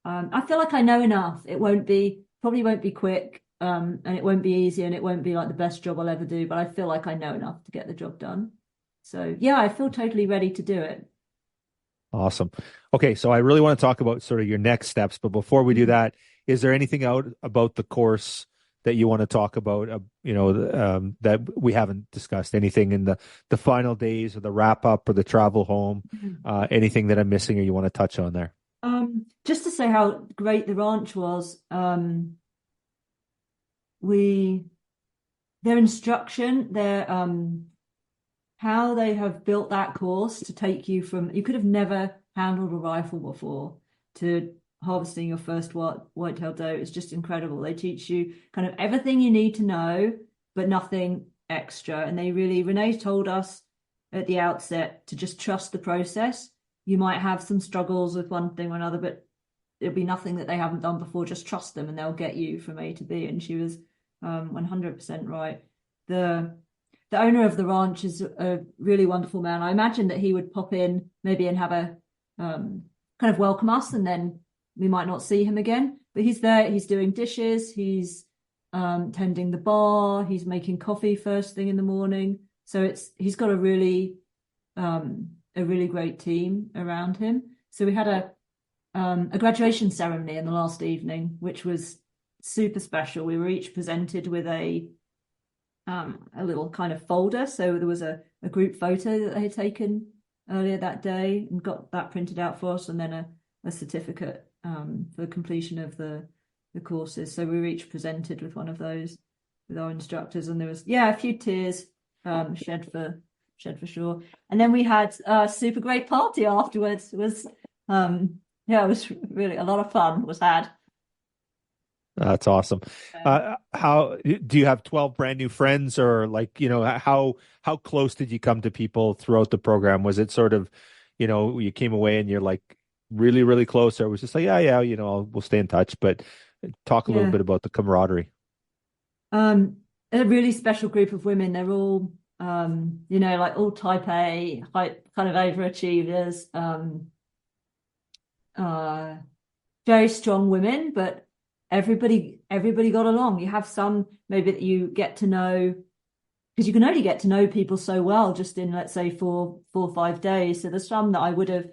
I feel like I know enough. It won't be probably won't be quick, and it won't be easy, and it won't be like the best job I'll ever do, but I feel like I know enough to get the job done. So yeah, I feel totally ready to do it. Awesome. Okay, so I really want to talk about sort of your next steps, but before we do that, is there anything out about the course that you want to talk about, that we haven't discussed? Anything in the final days or the wrap up or the travel home? Anything that I'm missing or you want to touch on there? Just to say how great the ranch was. Their instruction, how they have built that course to take you from, you could have never handled a rifle before, to harvesting your first whitetail doe is just incredible. They teach you kind of everything you need to know, but nothing extra. And Renée told us at the outset to just trust the process. You might have some struggles with one thing or another, but it'll be nothing that they haven't done before. Just trust them and they'll get you from A to B. And she was 100% right. The owner of the ranch is a really wonderful man. I imagine that he would pop in maybe and have a kind of welcome us, and then we might not see him again. But he's there. He's doing dishes. He's tending the bar. He's making coffee first thing in the morning. So he's got a really great team around him. So we had a graduation ceremony in the last evening, which was super special. We were each presented with a little kind of folder. So there was a group photo that they had taken earlier that day and got that printed out for us, and then a certificate for completion of the courses. So we were each presented with one of those with our instructors, and there was a few tears shed for sure. And then we had a super great party afterwards. It was it was really a lot of fun was had. That's awesome. How do you have 12 brand new friends, or how close did you come to people throughout the program? Was it sort of, you came away and you're like really, really close, or it was just like, we'll stay in touch, but talk a little bit about the camaraderie. A really special group of women. They're all, like all type A, kind of overachievers, very strong women, but everybody got along. You have some maybe that you get to know, because you can only get to know people so well just in, let's say, 4 or 5 days. So there's some that I would have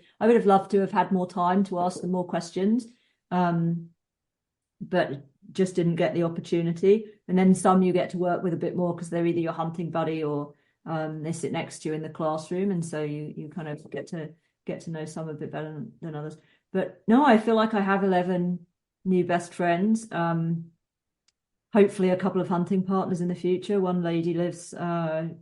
loved to have had more time to ask them more questions, but just didn't get the opportunity. And then some you get to work with a bit more because they're either your hunting buddy or they sit next to you in the classroom, and so you kind of get to know some a bit better than others. But no, I feel like I have 11 new best friends. Hopefully a couple of hunting partners in the future. One lady lives kind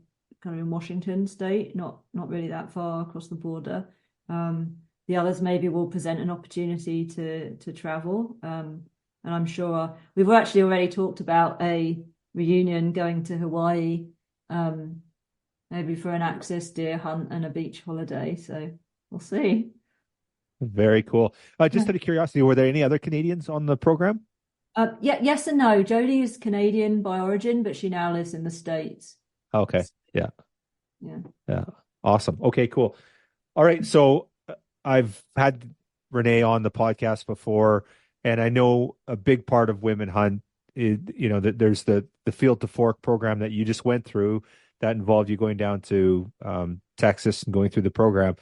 of in Washington state, not really that far across the border. The others maybe will present an opportunity to travel. And I'm sure we've actually already talked about a reunion going to Hawaii, maybe for an axis deer hunt and a beach holiday. So we'll see. Very cool. Just out of curiosity, were there any other Canadians on the program? Yes and no. Jodie is Canadian by origin, but she now lives in the States. Okay. Yeah. Yeah. Awesome. Okay, cool. All right. So I've had Renée on the podcast before, and I know a big part of Women Hunt is, that there's the Field to Fork program that you just went through that involved you going down to Texas and going through the program.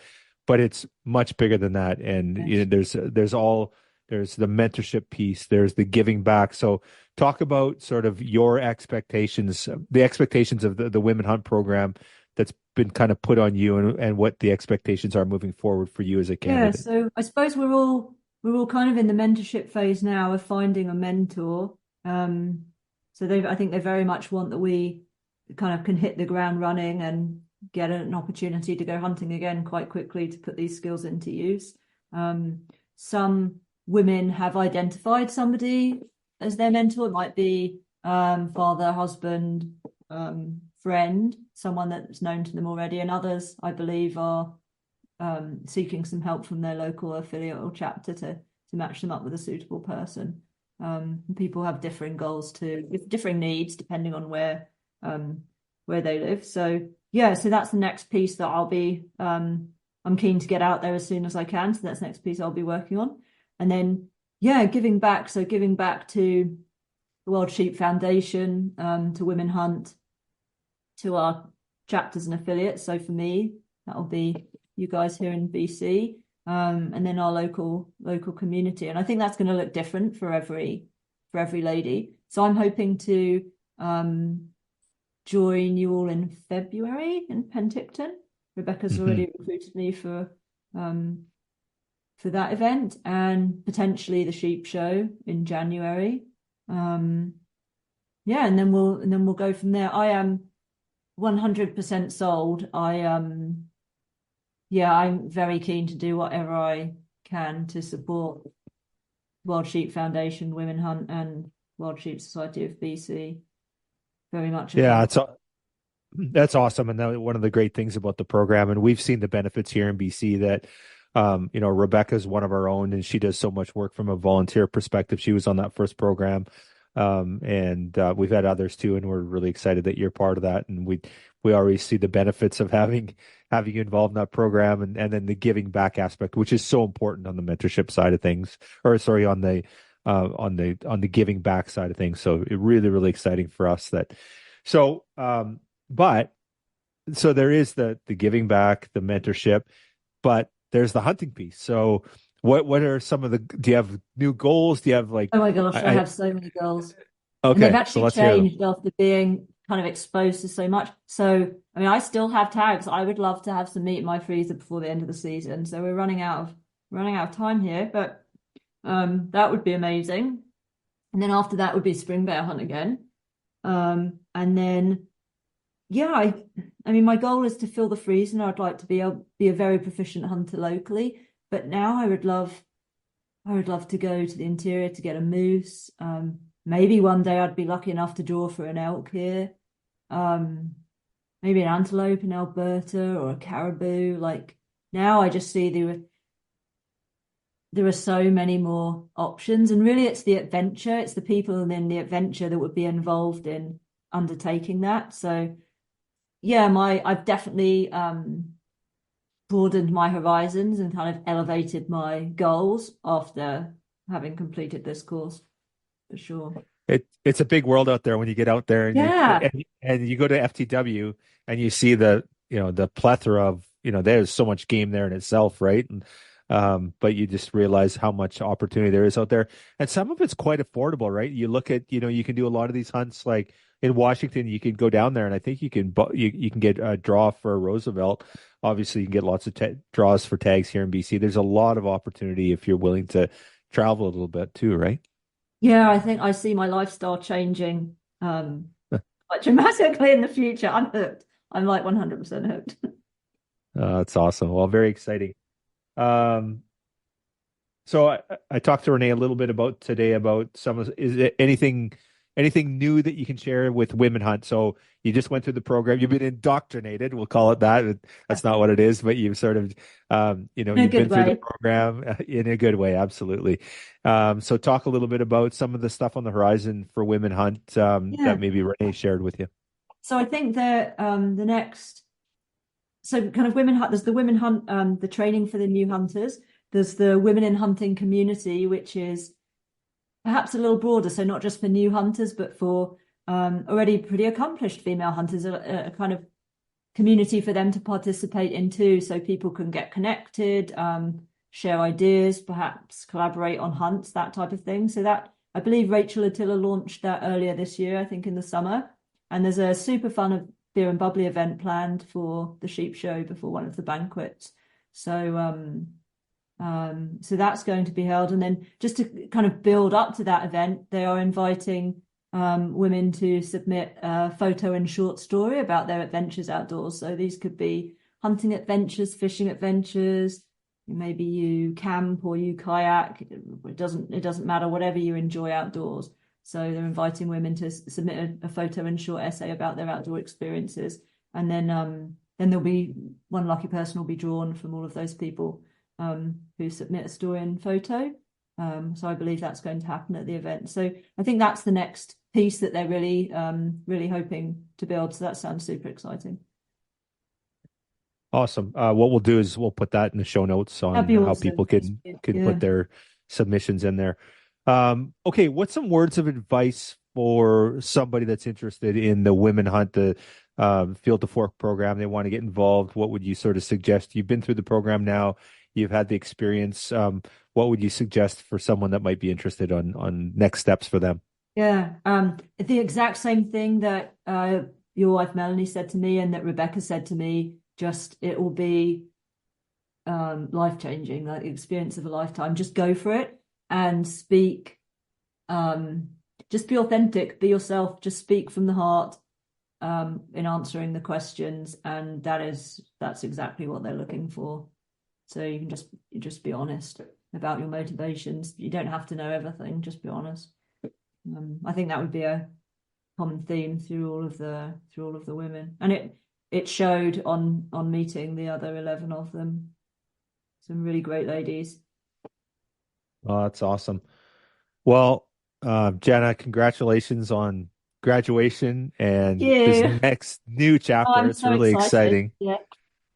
But it's much bigger than that. And there's the mentorship piece, there's the giving back. So talk about sort of your expectations, the expectations of the Women Hunt program that's been kind of put on you, and what the expectations are moving forward for you as a candidate. Yeah, so I suppose we're all kind of in the mentorship phase now of finding a mentor. So I think they very much want that we kind of can hit the ground running and get an opportunity to go hunting again quite quickly to put these skills into use. Some women have identified somebody as their mentor. It might be father, husband, friend, someone that's known to them already, and others, I believe, are seeking some help from their local affiliate or chapter to match them up with a suitable person. People have differing goals with differing needs depending on where they live. So so that's the next piece that I'll be, I'm keen to get out there as soon as I can. So that's the next piece I'll be working on. And then, giving back. So giving back to the Wild Sheep Foundation, to Women Hunt, to our chapters and affiliates. So for me, that'll be you guys here in BC, and then our local community. And I think that's going to look different for every lady. So I'm hoping to join you all in February in Penticton. Rebecca's already recruited me for that event, and potentially the sheep show in January. And then we'll go from there. I am 100% sold. I'm very keen to do whatever I can to support Wild Sheep Foundation, Women Hunt, and Wild Sheep Society of BC. Very much. Yeah, that's awesome. And one of the great things about the program, and we've seen the benefits here in BC, that Rebecca's one of our own, and she does so much work from a volunteer perspective. She was on that first program. And we've had others too, and we're really excited that you're part of that. And we already see the benefits of having you involved in that program, and then the giving back aspect, which is so important on the mentorship side of things, on the giving back side of things. So it really, really exciting for us so there is the giving back, the mentorship, but there's the hunting piece. So what are some of do you have new goals? Do you have oh my gosh, I have so many goals. Okay. And they've actually changed after being kind of exposed to so much. So, I mean, I still have tags. I would love to have some meat in my freezer before the end of the season. So we're running out of time here, but that would be amazing. And then after that would be spring bear hunt again. And then, I mean, my goal is to fill the freezer, and I'd like to be a very proficient hunter locally. But now I would love to go to the interior to get a moose. Maybe one day I'd be lucky enough to draw for an elk here. Maybe an antelope in Alberta, or a caribou. Like, now I just see there are so many more options, and really it's the adventure, it's the people in the adventure that would be involved in undertaking that. So I've definitely broadened my horizons and kind of elevated my goals after having completed this course, for sure. It's a big world out there when you get out there, and you go to FTW and you see the plethora of, there's so much game there in itself, right? And but you just realize how much opportunity there is out there, and some of it's quite affordable, right? You look at, you can do a lot of these hunts, like in Washington, you can go down there, and I think you can get a draw for a Roosevelt. Obviously, you can get lots of draws for tags here in BC. There's a lot of opportunity if you're willing to travel a little bit too, right? Yeah, I think I see my lifestyle changing quite dramatically in the future. I'm hooked. I'm like 100% hooked. That's awesome. Well, very exciting. So I talked to Renee a little bit about today about is there anything new that you can share with Women Hunt? So you just went through the program. You've been indoctrinated. We'll call it that. That's not what it is, but you've sort of, you've been through the program in a good way. Absolutely. So talk a little bit about some of the stuff on the horizon for Women Hunt that maybe Renee shared with you. So I think that the next, so kind of Women Hunt, there's the Women Hunt, the training for the new hunters. There's the Women in Hunting community, which is perhaps a little broader, so not just for new hunters, but for already pretty accomplished female hunters, a kind of community for them to participate in too, so people can get connected, share ideas, perhaps collaborate on hunts, that type of thing. So that, I believe Rachel Attila launched that earlier this year, I think in the summer. And there's a super fun beer and bubbly event planned for the sheep show before one of the banquets. So so that's going to be held. And then just to kind of build up to that event, they are inviting women to submit a photo and short story about their adventures outdoors. So these could be hunting adventures, fishing adventures, maybe you camp or you kayak. It doesn't matter, whatever you enjoy outdoors. So they're inviting women to submit a photo and short essay about their outdoor experiences. And then there'll be one lucky person will be drawn from all of those people who submit a story and photo. So I believe that's going to happen at the event. So I think that's the next piece that they're really hoping to build. So that sounds super exciting. Awesome. What we'll do is we'll put that in the show notes on how people can put their submissions in there. Okay, what's some words of advice for somebody that's interested in the Women Hunt, the Field to Fork program, they want to get involved, what would you sort of suggest? You've been through the program now, you've had the experience. What would you suggest for someone that might be interested on next steps for them? Yeah, the exact same thing that your wife Melanie said to me and that Rebecca said to me, just it will be life-changing, like the experience of a lifetime. Just go for it and speak. Just be authentic, be yourself, just speak from the heart in answering the questions, and that's exactly what they're looking for. So you can just be honest about your motivations. You don't have to know everything, just be honest. I think that would be a common theme through all of the women, and it showed on meeting the other 11 of them. Some really great ladies. Oh, that's awesome. Well, Janna, congratulations on graduation and this next new chapter. It's so really exciting. Yeah.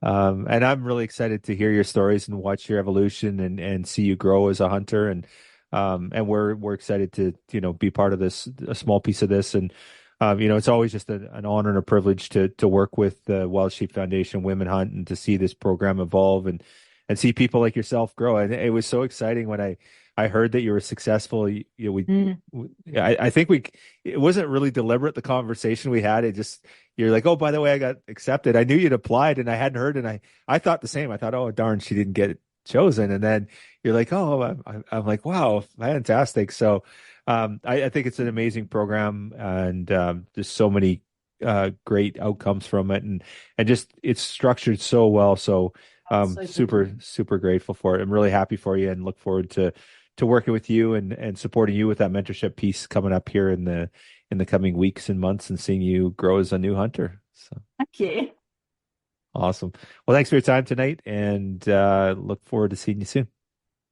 And I'm really excited to hear your stories and watch your evolution and see you grow as a hunter. And we're excited to, be part of this, a small piece of this. And, it's always just an honor and a privilege to work with the Wild Sheep Foundation Women Hunt and to see this program evolve and see people like yourself grow. And it was so exciting when I heard that you were successful. I think it wasn't really deliberate, the conversation we had. You're like, oh, by the way, I got accepted. I knew you'd applied and I hadn't heard. And I thought the same. I thought, oh, darn, she didn't get chosen. And then you're like, oh, I'm like, wow, fantastic. So I think it's an amazing program and there's so many great outcomes from it. And just it's structured so well. So super grateful for it. I'm really happy for you and look forward to working with you and supporting you with that mentorship piece coming up here in the coming weeks and months and seeing you grow as a new hunter. So thank you. Awesome. Well, thanks for your time tonight and look forward to seeing you soon.